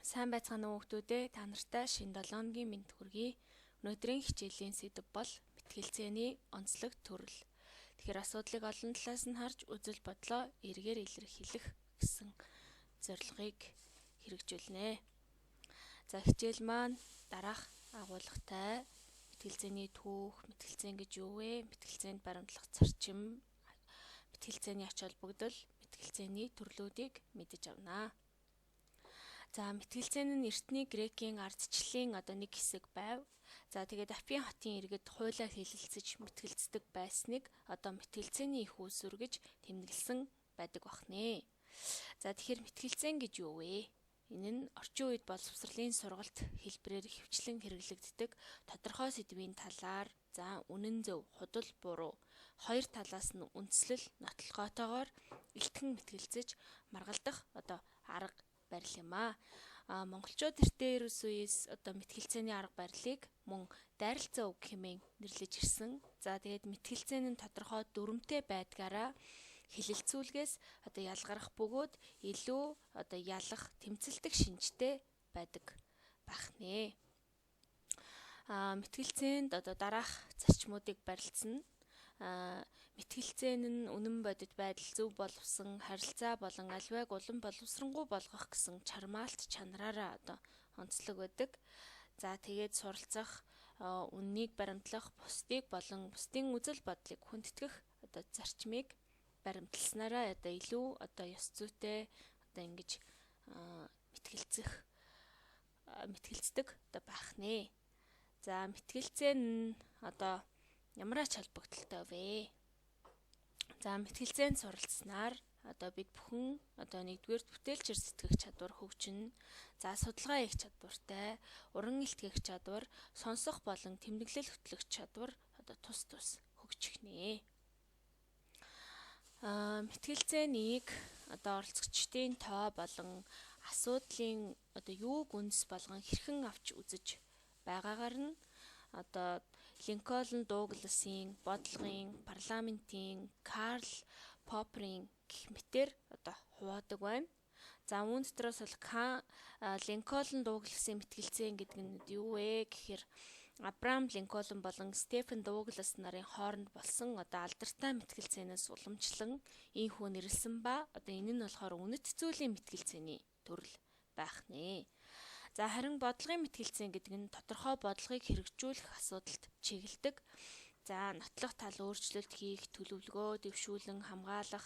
Сайн байцгаана уу хүүхдүүдээ. Та нартай шинэ 7 өдрийн мэнд хүргэе. Өнөөдрийн хичээлийн сэдэв бол мэтгэлцээний онцлог төрөл. Тэгэхээр асуудлыг олон талаас нь харж үзэл бодлоо эргээр илэрхийлэх гэсэн зорилгыг хэрэгжүүлнэ. За хичээл маань дараах агуулгатай мэтгэлцээний түүх, мэтгэлцээн гэж юу вэ? Мэтгэлцээнд баримтлах зарчим, мэтгэлцээний ач холбогдол, мэтгэлцээний төрлүүдийг мэдэж авнаа. За мэтгэлцээн нь эртний грекийн ардчлалын нэг хэсэг байв. За тэгээд Афин хотын иргэд хуулиар хэлэлцэж мэтгэлцдэг байсныг мэтгэлцээний их үүсвэр гэж тэмдэглэсэн байдаг бахнэ. За тэгэхээр мэтгэлцээн гэж юу вэ? Энэ нь орчин үед боловсролын сургалт хэлбэрээр хөвчлэн хэрэглэгддэг тодорхой сэдвийн талаар үнэн зөв, худал буруу хоёр талаас нь үндслэл нотлохоотойгоор илтгэн мэтгэлцэж маргалдах арга барил юм аа. Монголчууд эртний ерөөс үеэс мэтгэлцээний арга барилыг мөн дайралцаа үг хэмээн нэрлэж ирсэн. За тэгээд мэтгэлцээн нь тодорхой дүрмтэй байдгаараа хэлэлцүүлгээс ялгарах бөгөөд илүү ялах, тэмцэлдэх шинжтэй байдаг байх нэ. Мэтгэлцээнд дараах зарчмуудыг барилцсан. Мэтгэлцээн нь үнэн бодит байдал, зөв боловсон харилцаа болон аливааг улам боловсронгуй болгох гэсэн чармаалт чанараараа онцлог байдаг. За тэгээд суралцах, үннийг баримтлах, бусдыг болон бусдын үзэл бодлыг хүндэтгэх зарчмыг баримтласнараа илүү ёс зүйтэй ингэж мэтгэлцдэг байх нэ. За мэтгэлцээн нь ямар ач холбогдолтой вэ? За мэтгэлцээнд суралцсанаар бид бүхэн нэгдүгээр бүтээлчээр сэтгэх чадвар хөгжинэ. За судалгаа хийх чадвартай, уран илтгэх чадвар, сонсох болон тэмдэглэл хөтлөх чадвар тус хөгжих нэ. Мэтгэлцээнийг оролцогчдын тоо болон асуудлын юуг үндэс болгон хэрхэн авч үзэж байгаагаар нь Линкольн Дугласын, бодлогын, парламентийн, Карл Попперийн гэх мэтээр хуваадаг байна. За үүн дотроос бол Линкольн Дугласын мэтгэлцээн гэдэг нь юу вэ гэхээр Абрахам Линкольн болон Стефен Дуглас нарын хооронд болсон алдартай мэтгэлцээнээс уламжлан ийхүү нэрлсэн ба энэ нь болохоор үнэт зүйлийн мэтгэлцээний төрөл байх нэ. За харин бодлогын мэтгэлцээн гэдэг нь тодорхой бодлогыг хэрэгжүүлэх асуудалд чиглэдэг. За нотлох тал өөрчлөлт хийх, төлөвлөгөө, дэвшүүлэн хамгаалах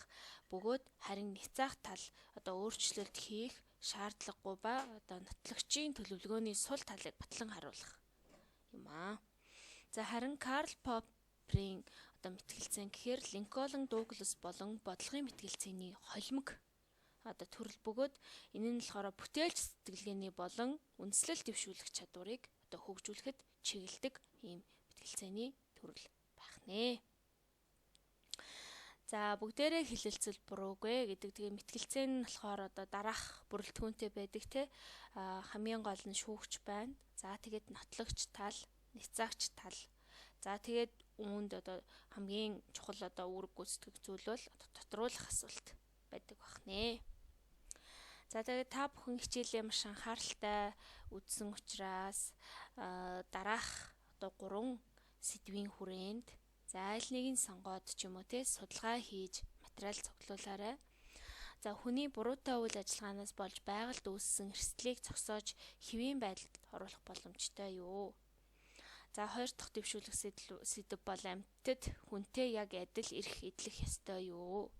бөгөөд харин няцаах тал өөрчлөлт хийх шаардлагагүй ба нотлогчийн төлөвлөгөөний сул талыг батлан харуулах юм аа. За харин Карл Попперийн мэтгэлцээн гэхээр Линкольн Дуглас болон бодлогын мэтгэлцээний холимог төрөл бөгөөд энэ нь болохоор бүтээлч сэтгэлгээний болон үндэслэл дэвшүүлэх чадварыг хөгжүүлэхэд чиглэдэг ийм мэтгэлцээний төрөл байх нэ. За бүгдээрээ хэлэлцэл буруугүй гэдэг. Тэгээ мэтгэлцээн нь болохоор дараах бүрэлдэхүүнтэй байдаг те. Хамгийн гол нь шүүгч байна. За тэгээд нотлогч тал, няцаагч тал. За тэгээд үүнд хамгийн чухал үүрэг гүйцэтгэх зүйл бол дотруулах асуулт байдаг бах нэ. За тэгээд та бүхэн хичээлээ маш анхааралтай үзсэн учраас дараах 3 сэдвийн хүрээнд аль нэгийг сонгоод ч юм уу судалгаа хийж материал цуглуулаарай. За хүний буруутай үйл ажиллагаанаас болж байгальд үүссэн эрсдлийг зогсоож хэвийн байдалд оруулах боломжтой юу? За 2 дахь дэвшүүлэх сэдэв бол амьтад хүнтэй яг адил эрх эдлэх ёстой юу?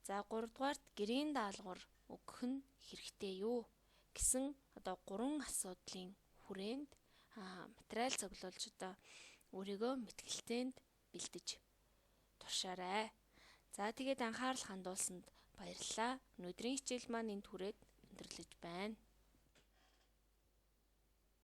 За 3 дугаарт гэрийн даалгавар өгөх нь хэрэгтэй юу гэсэн 3 асуудлын хүрээнд материал цуглуулж өөрийгөө мэтгэлцээнд бэлдэж туршаарай. За тэгээд анхаарал хандуулсанд баярлалаа. Өнөөдрийн хичээл маань энд хүрээд өндөрлөж байна.